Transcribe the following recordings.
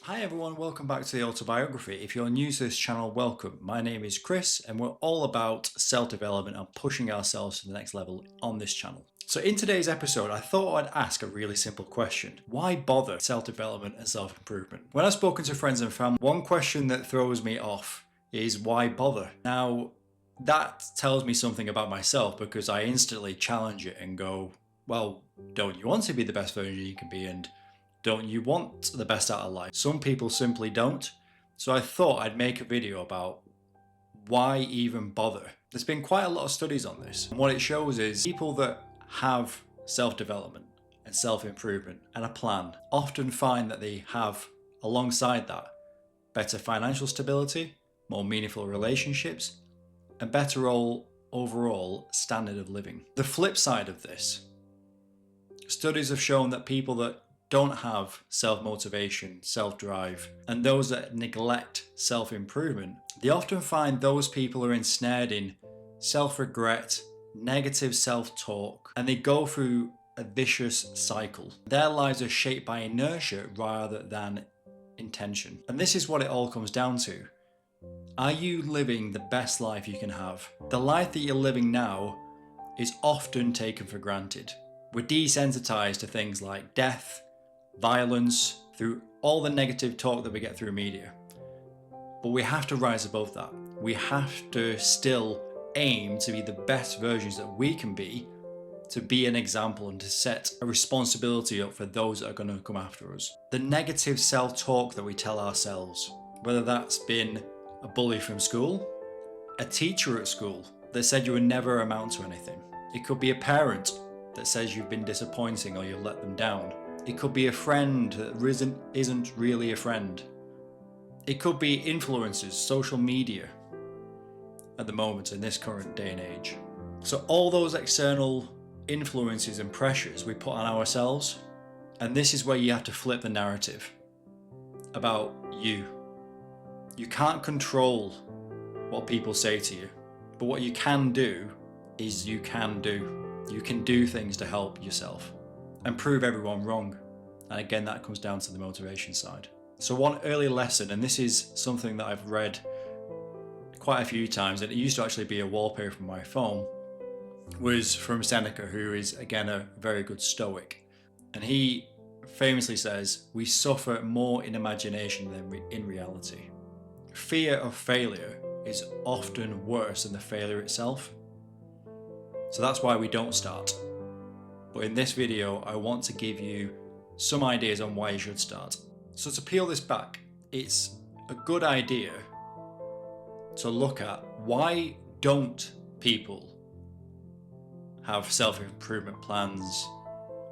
Hi everyone, welcome back to the autobiography. If you're new to this channel, welcome. My name is Chris and we're all about self-development and pushing ourselves to the next level on this channel. So in today's episode, I thought I'd ask a really simple question. Why bother self-development and self-improvement? When I've spoken to friends and family, one question that throws me off is why bother? Now, that tells me something about myself because I instantly challenge it and go, well, don't you want to be the best version you can be? And don't you want the best out of life? Some people simply don't. So I thought I'd make a video about why even bother. There's been quite a lot of studies on this. And what it shows is people that have self-development and self-improvement and a plan often find that they have, alongside that, better financial stability, more meaningful relationships, and better overall standard of living. The flip side of this, studies have shown that people that don't have self-motivation, self-drive, and those that neglect self-improvement, they often find those people are ensnared in self-regret, negative self-talk, and they go through a vicious cycle. Their lives are shaped by inertia rather than intention. And this is what it all comes down to. Are you living the best life you can have? The life that you're living now is often taken for granted. We're desensitized to things like death, violence, through all the negative talk that we get through media. But we have to rise above that. We have to still aim to be the best versions that we can be, to be an example and to set a responsibility up for those that are going to come after us. The negative self-talk that we tell ourselves, whether that's been a bully from school, a teacher at school that said you would never amount to anything. It could be a parent that says you've been disappointing or you've let them down. It could be a friend that isn't really a friend. It could be influencers, social media at the moment in this current day and age. So all those external influences and pressures we put on ourselves, and this is where you have to flip the narrative about you. You can't control what people say to you, but what you can do is you can do things to help yourself and prove everyone wrong. And again, that comes down to the motivation side. So one early lesson, and this is something that I've read quite a few times, and it used to actually be a wallpaper from my phone, was from Seneca, who is again a very good Stoic. And he famously says, we suffer more in imagination than in reality. Fear of failure is often worse than the failure itself. So that's why we don't start. But in this video, I want to give you some ideas on why you should start. So to peel this back, it's a good idea to look at why don't people have self-improvement plans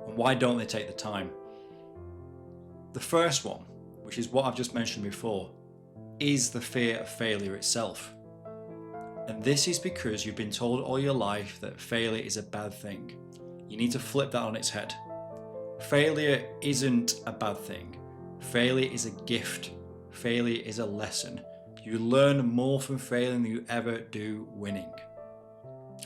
and why don't they take the time? The first one, which is what I've just mentioned before, is the fear of failure itself. And this is because you've been told all your life that failure is a bad thing. You need to flip that on its head. Failure isn't a bad thing. Failure is a gift. Failure is a lesson. You learn more from failing than you ever do winning.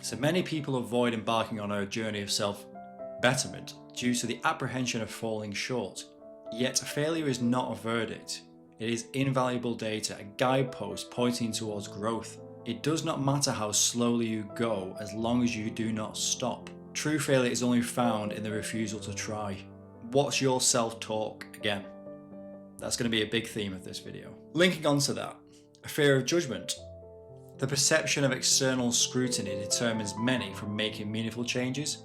So many people avoid embarking on a journey of self-betterment due to the apprehension of falling short. Yet failure is not a verdict. It is invaluable data, a guidepost pointing towards growth. It does not matter how slowly you go as long as you do not stop. True failure is only found in the refusal to try. What's your self-talk again? That's going to be a big theme of this video. Linking onto that, a fear of judgment. The perception of external scrutiny determines many from making meaningful changes.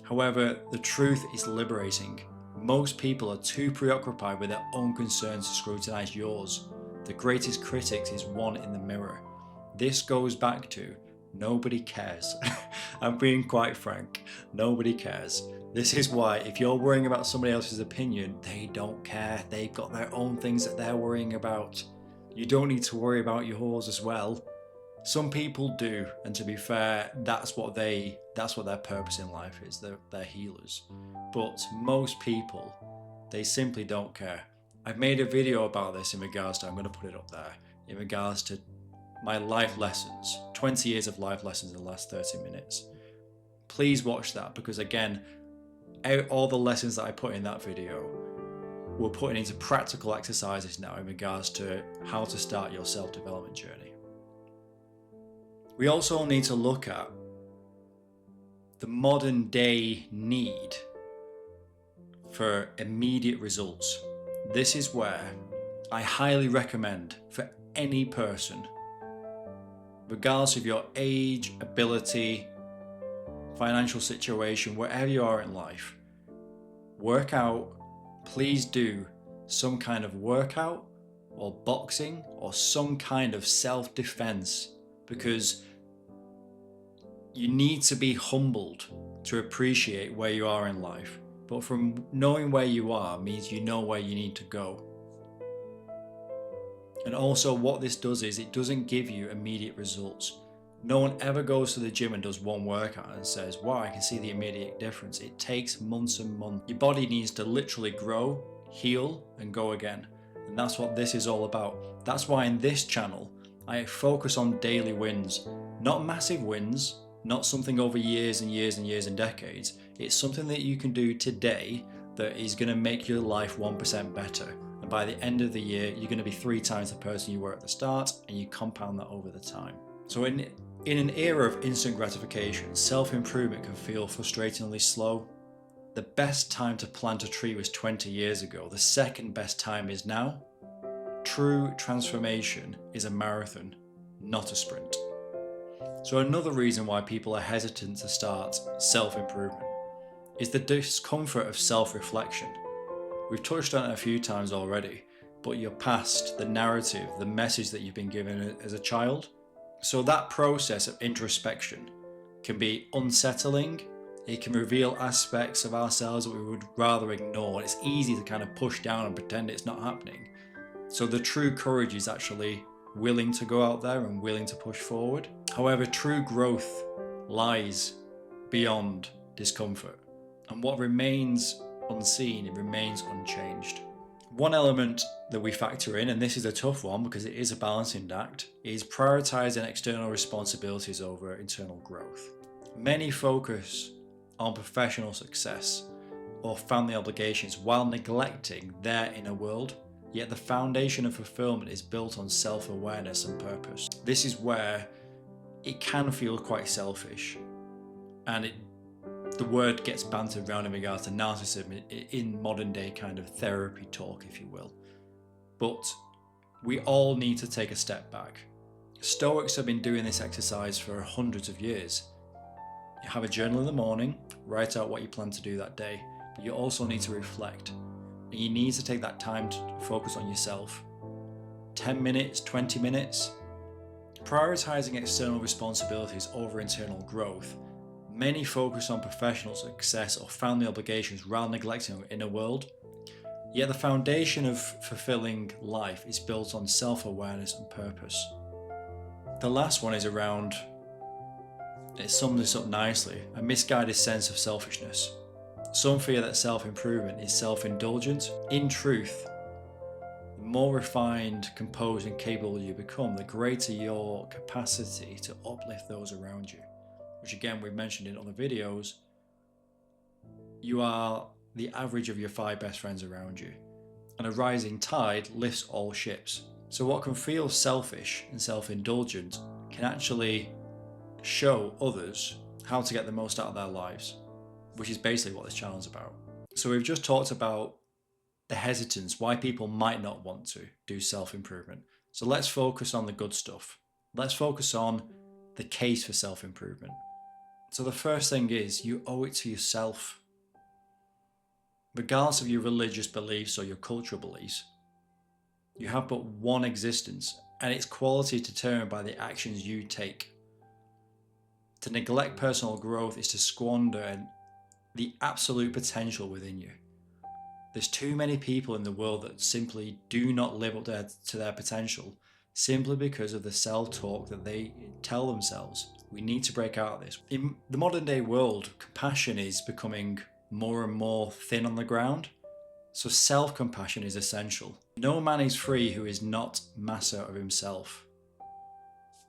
However, the truth is liberating. Most people are too preoccupied with their own concerns to scrutinize yours. The greatest critic is one in the mirror. This goes back to nobody cares. I'm being quite frank. Nobody cares. This is why if you're worrying about somebody else's opinion, they don't care. They've got their own things that they're worrying about. You don't need to worry about yours as well. Some people do, and to be fair, that's what their purpose in life is. They're healers. But most people, they simply don't care. I've made a video about this in regards to, I'm going to put it up there, in regards to my life lessons, 20 years of life lessons in the last 30 minutes. Please watch that because again, out all the lessons that I put in that video, we're putting into practical exercises now in regards to how to start your self-development journey. We also need to look at the modern day need for immediate results. This is where I highly recommend for any person, regardless of your age, ability, financial situation, wherever you are in life, work out. Please do some kind of workout or boxing or some kind of self-defense, because you need to be humbled to appreciate where you are in life. But from knowing where you are means you know where you need to go. And also what this does is it doesn't give you immediate results. No one ever goes to the gym and does one workout and says, wow, I can see the immediate difference. It takes months and months. Your body needs to literally grow, heal, and go again. And that's what this is all about. That's why in this channel, I focus on daily wins, not massive wins, not something over years and years and years and decades. It's something that you can do today that is going to make your life 1% better. And by the end of the year, you're going to be 3 times the person you were at the start, and you compound that over the time. So in an era of instant gratification, self-improvement can feel frustratingly slow. The best time to plant a tree was 20 years ago. The second best time is now. True transformation is a marathon, not a sprint. So another reason why people are hesitant to start self-improvement is the discomfort of self-reflection. We've touched on it a few times already, but your past, the narrative, the message that you've been given as a child. So that process of introspection can be unsettling. It can reveal aspects of ourselves that we would rather ignore. It's easy to kind of push down and pretend it's not happening. So the true courage is actually willing to go out there and willing to push forward. However, true growth lies beyond discomfort. And what remains unseen, it remains unchanged. One element that we factor in, and this is a tough one because it is a balancing act, is prioritizing external responsibilities over internal growth. Many focus on professional success or family obligations while neglecting their inner world, yet the foundation of fulfillment is built on self-awareness and purpose. This is where it can feel quite selfish, and the word gets bantered around in regards to narcissism in modern day kind of therapy talk, if you will. But we all need to take a step back. Stoics have been doing this exercise for hundreds of years. You have a journal in the morning, write out what you plan to do that day, but you also need to reflect. And you need to take that time to focus on yourself. 10 minutes, 20 minutes. Prioritizing external responsibilities over internal growth. Many focus on professional success or family obligations rather than neglecting our inner world. Yet the foundation of fulfilling life is built on self-awareness and purpose. The last one is around, it sums this up nicely, a misguided sense of selfishness. Some fear that self-improvement is self-indulgent. In truth, the more refined, composed and capable you become, the greater your capacity to uplift those around you. Which again, we've mentioned in other videos, you are the average of your 5 best friends around you. And a rising tide lifts all ships. So what can feel selfish and self-indulgent can actually show others how to get the most out of their lives, which is basically what this channel is about. So we've just talked about the hesitance, why people might not want to do self-improvement. So let's focus on the good stuff. Let's focus on the case for self-improvement. So the first thing is you owe it to yourself. Regardless of your religious beliefs or your cultural beliefs, you have but one existence, and its quality is determined by the actions you take. To neglect personal growth is to squander the absolute potential within you. There's too many people in the world that simply do not live up to their potential simply because of the self-talk that they tell themselves. We need to break out of this. In the modern day world, compassion is becoming more and more thin on the ground. So self-compassion is essential. No man is free who is not master of himself.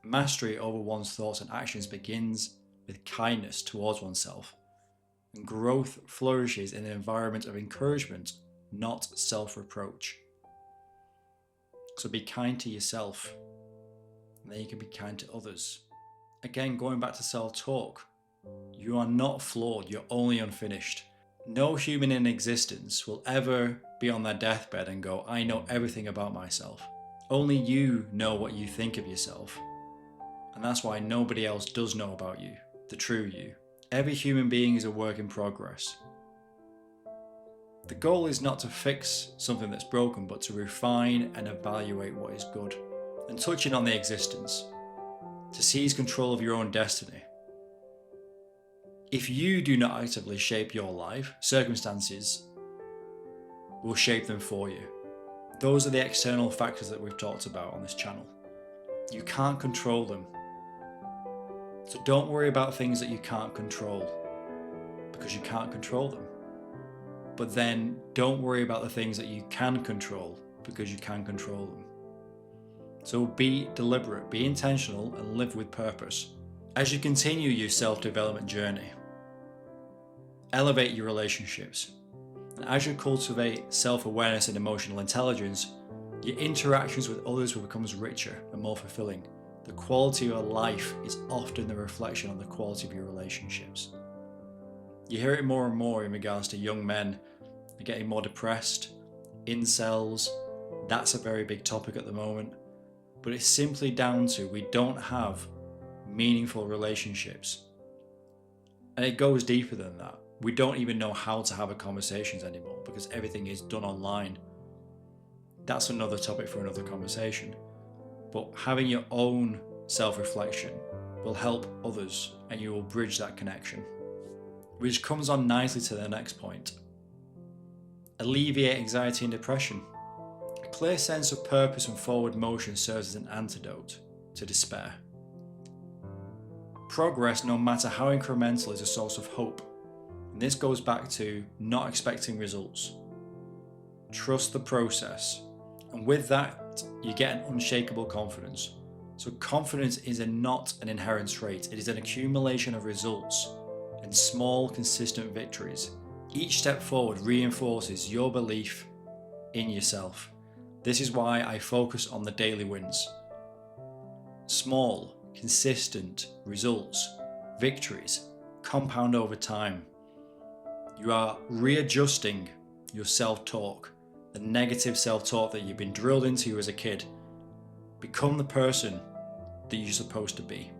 Mastery over one's thoughts and actions begins with kindness towards oneself. And growth flourishes in an environment of encouragement not self-reproach. So be kind to yourself, and then you can be kind to others. Again, going back to self-talk, you are not flawed, you're only unfinished. No human in existence will ever be on their deathbed and go, I know everything about myself. Only you know what you think of yourself. And that's why nobody else does know about you, the true you. Every human being is a work in progress. The goal is not to fix something that's broken, but to refine and evaluate what is good. And touching on the existence, to seize control of your own destiny. If you do not actively shape your life, circumstances will shape them for you. Those are the external factors that we've talked about on this channel. You can't control them. So don't worry about things that you can't control, because you can't control them. But then don't worry about the things that you can control, because you can control them. So be deliberate, be intentional, and live with purpose. As you continue your self-development journey, elevate your relationships. And as you cultivate self-awareness and emotional intelligence, your interactions with others will become richer and more fulfilling. The quality of your life is often the reflection on the quality of your relationships. You hear it more and more in regards to young men getting more depressed, incels. That's a very big topic at the moment. But it's simply down to we don't have meaningful relationships. And it goes deeper than that. We don't even know how to have conversations anymore because everything is done online. That's another topic for another conversation. But having your own self-reflection will help others and you will bridge that connection. Which comes on nicely to the next point. Alleviate anxiety and depression. A clear sense of purpose and forward motion serves as an antidote to despair. Progress, no matter how incremental, is a source of hope. And this goes back to not expecting results. Trust the process. And with that, you get an unshakable confidence. So confidence is not an inherent trait. It is an accumulation of results and small, consistent victories. Each step forward reinforces your belief in yourself. This is why I focus on the daily wins. Small, consistent results, victories, compound over time. You are readjusting your self-talk, the negative self-talk that you've been drilled into you as a kid. Become the person that you're supposed to be.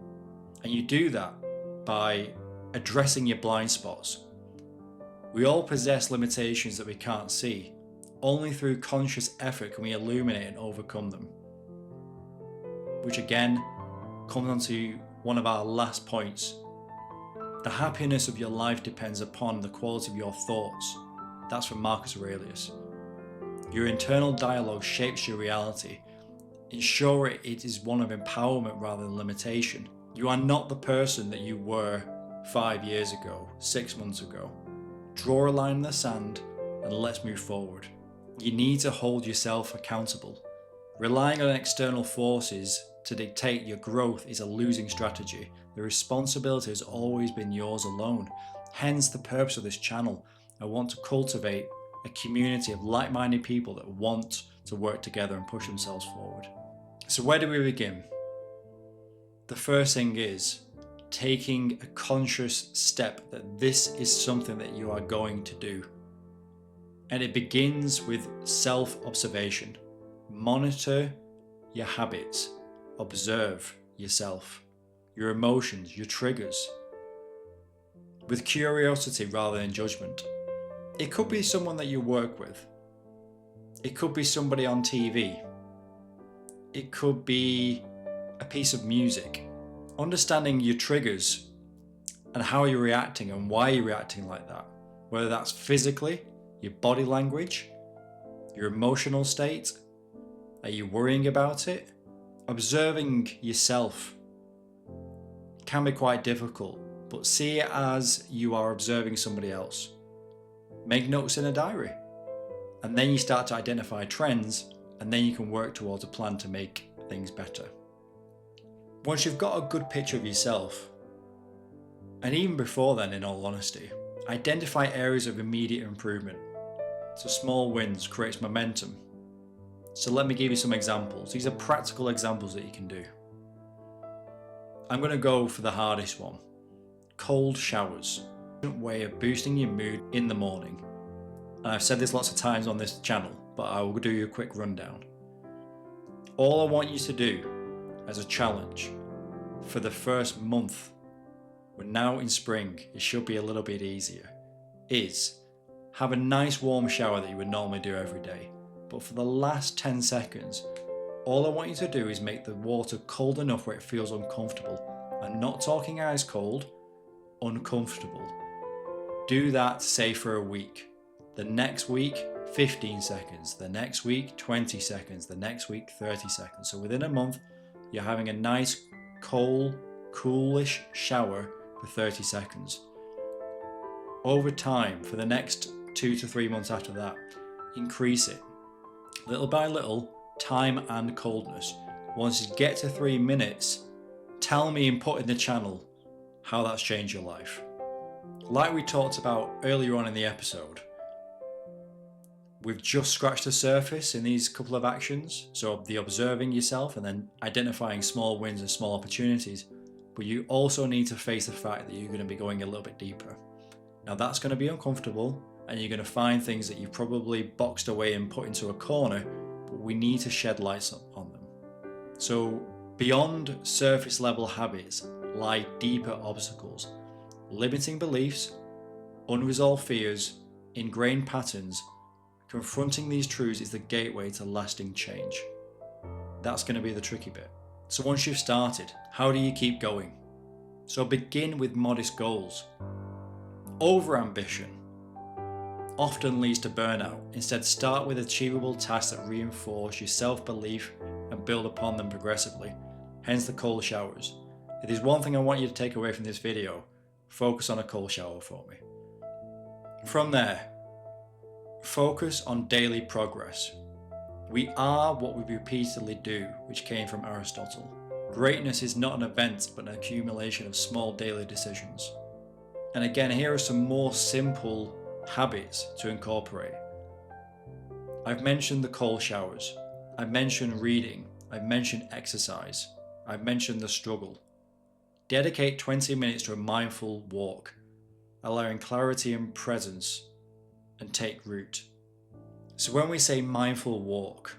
And you do that by addressing your blind spots. We all possess limitations that we can't see. Only through conscious effort can we illuminate and overcome them. Which again comes on to one of our last points. The happiness of your life depends upon the quality of your thoughts. That's from Marcus Aurelius. Your internal dialogue shapes your reality. Ensure it is one of empowerment rather than limitation. You are not the person that you were 5 years ago, 6 months ago. Draw a line in the sand and let's move forward. You need to hold yourself accountable. Relying on external forces to dictate your growth is a losing strategy. The responsibility has always been yours alone. Hence the purpose of this channel. I want to cultivate a community of like-minded people that want to work together and push themselves forward. So where do we begin? The first thing is taking a conscious step that this is something that you are going to do. And it begins with self-observation. Monitor your habits. Observe yourself, your emotions, your triggers, with curiosity rather than judgment. It could be someone that you work with. It could be somebody on TV. It could be a piece of music. Understanding your triggers and how you're reacting and why you're reacting like that. Whether that's physically, your body language, your emotional state. Are you worrying about it? Observing yourself can be quite difficult, but see it as you are observing somebody else. Make notes in a diary, and then you start to identify trends, and then you can work towards a plan to make things better. Once you've got a good picture of yourself, and even before then, in all honesty, identify areas of immediate improvement. So small wins creates momentum. So let me give you some examples. These are practical examples that you can do. I'm going to go for the hardest one. Cold showers. A way of boosting your mood in the morning. And I've said this lots of times on this channel, but I will do you a quick rundown. All I want you to do as a challenge for the first month, we're now in spring, it should be a little bit easier, is have a nice warm shower that you would normally do every day. But for the last 10 seconds, all I want you to do is make the water cold enough where it feels uncomfortable. I'm not talking ice cold, uncomfortable. Do that, say, for a week. The next week, 15 seconds. The next week, 20 seconds. The next week, 30 seconds. So within a month, you're having a nice, cold, coolish shower for 30 seconds. Over time, for the next 2 to 3 months after that, increase it. Little by little, time and coldness. Once you get to 3 minutes, tell me and put in the channel how that's changed your life. Like we talked about earlier on in the episode, we've just scratched the surface in these couple of actions. So the observing yourself and then identifying small wins and small opportunities. But you also need to face the fact that you're going to be going a little bit deeper. Now that's going to be uncomfortable and you're going to find things that you've probably boxed away and put into a corner, but we need to shed light on them. So beyond surface level habits lie deeper obstacles. Limiting beliefs, unresolved fears, ingrained patterns. Confronting these truths is the gateway to lasting change. That's going to be the tricky bit. So once you've started, how do you keep going? So begin with modest goals. Overambition often leads to burnout. Instead, start with achievable tasks that reinforce your self-belief and build upon them progressively. Hence the cold showers. If there's one thing I want you to take away from this video, focus on a cold shower for me. From there, focus on daily progress. We are what we repeatedly do, which came from Aristotle. Greatness is not an event, but an accumulation of small daily decisions. And again, here are some more simple habits to incorporate. I've mentioned the cold showers. I've mentioned reading. I've mentioned exercise. I've mentioned the struggle. Dedicate 20 minutes to a mindful walk, allowing clarity and presence and take root. So when we say mindful walk,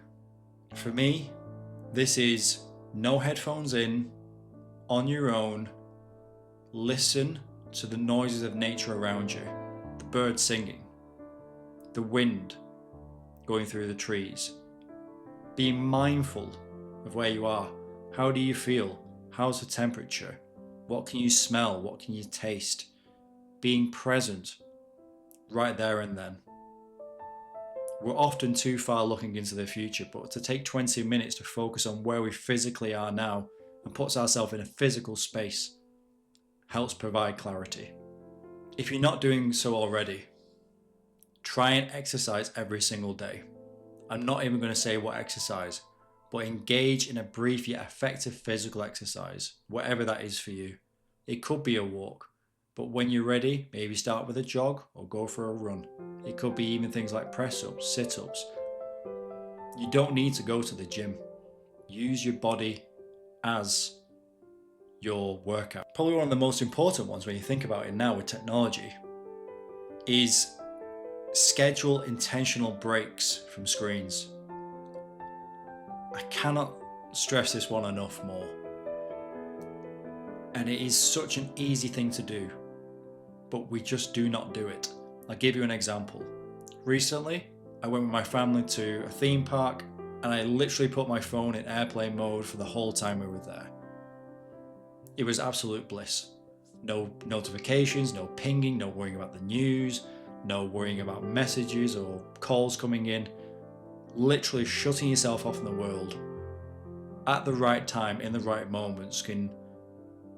for me, this is no headphones in, on your own, listen to the noises of nature around you, the birds singing, the wind going through the trees. Being mindful of where you are. How do you feel? How's the temperature? What can you smell? What can you taste? Being present right there and then. We're often too far looking into the future, but to take 20 minutes to focus on where we physically are now and puts ourselves in a physical space helps provide clarity. If you're not doing so already, try and exercise every single day. I'm not even going to say what exercise, but engage in a brief yet effective physical exercise, whatever that is for you. It could be a walk, but when you're ready, maybe start with a jog or go for a run. It could be even things like press-ups, sit-ups. You don't need to go to the gym. Use your body as your workout. Probably one of the most important ones when you think about it now with technology is schedule intentional breaks from screens. I cannot stress this one enough more. And it is such an easy thing to do, but we just do not do it. I'll give you an example. Recently, I went with my family to a theme park and I literally put my phone in airplane mode for the whole time we were there. It was absolute bliss. No notifications, no pinging, no worrying about the news, no worrying about messages or calls coming in. Literally shutting yourself off from the world at the right time, in the right moments, can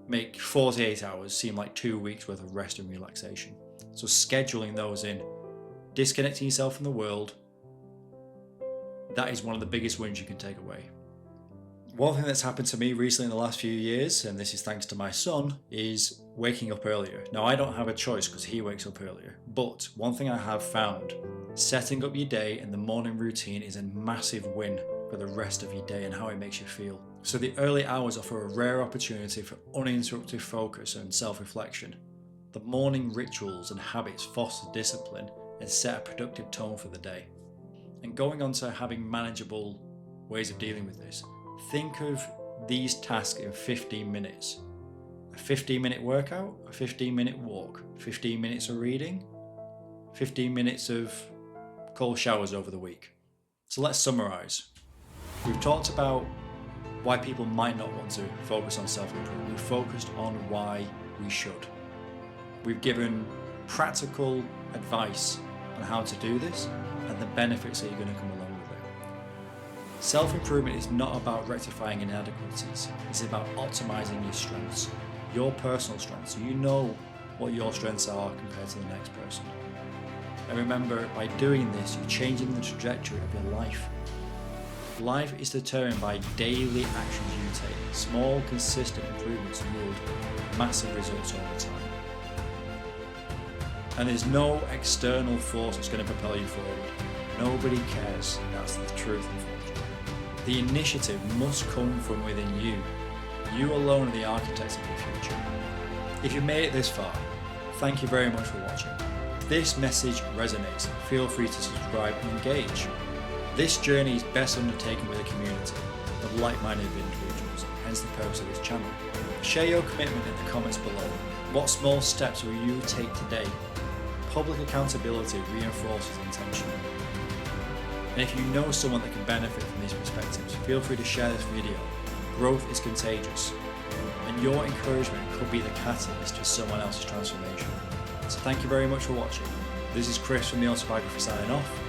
make 48 hours seem like 2 weeks worth of rest and relaxation. So scheduling those in, disconnecting yourself from the world, that is one of the biggest wins you can take away. One thing that's happened to me recently in the last few years, and this is thanks to my son, is waking up earlier. Now I don't have a choice because he wakes up earlier, but one thing I have found Setting up your day and the morning routine is a massive win for the rest of your day and how it makes you feel. So the early hours offer a rare opportunity for uninterrupted focus and self-reflection. The morning rituals and habits foster discipline and set a productive tone for the day. And going on to having manageable ways of dealing with this, think of these tasks in 15 minutes. A 15-minute workout, a 15-minute walk, 15 minutes of reading, 15 minutes of cold showers over the week. So let's summarize. We've talked about why people might not want to focus on self-improvement. We've focused on why we should. We've given practical advice on how to do this and the benefits that are going to come along with it. Self-improvement is not about rectifying inadequacies. It's about optimizing your strengths, your personal strengths. You know what your strengths are compared to the next person. And remember, by doing this, you're changing the trajectory of your life. Life is determined by daily actions you take. Small, consistent improvements yield massive results over time. And there's no external force that's going to propel you forward. Nobody cares. That's the truth, unfortunately. The initiative must come from within you. You alone are the architects of your future. If you've made it this far, thank you very much for watching. If this message resonates, feel free to subscribe and engage. This journey is best undertaken with a community of like-minded individuals, hence the purpose of this channel. Share your commitment in the comments below. What small steps will you take today? Public accountability reinforces intention. And if you know someone that can benefit from these perspectives, feel free to share this video. Growth is contagious, and your encouragement could be the catalyst to someone else's transformation. So thank you very much for watching. This is Chris from the Autobiography signing off.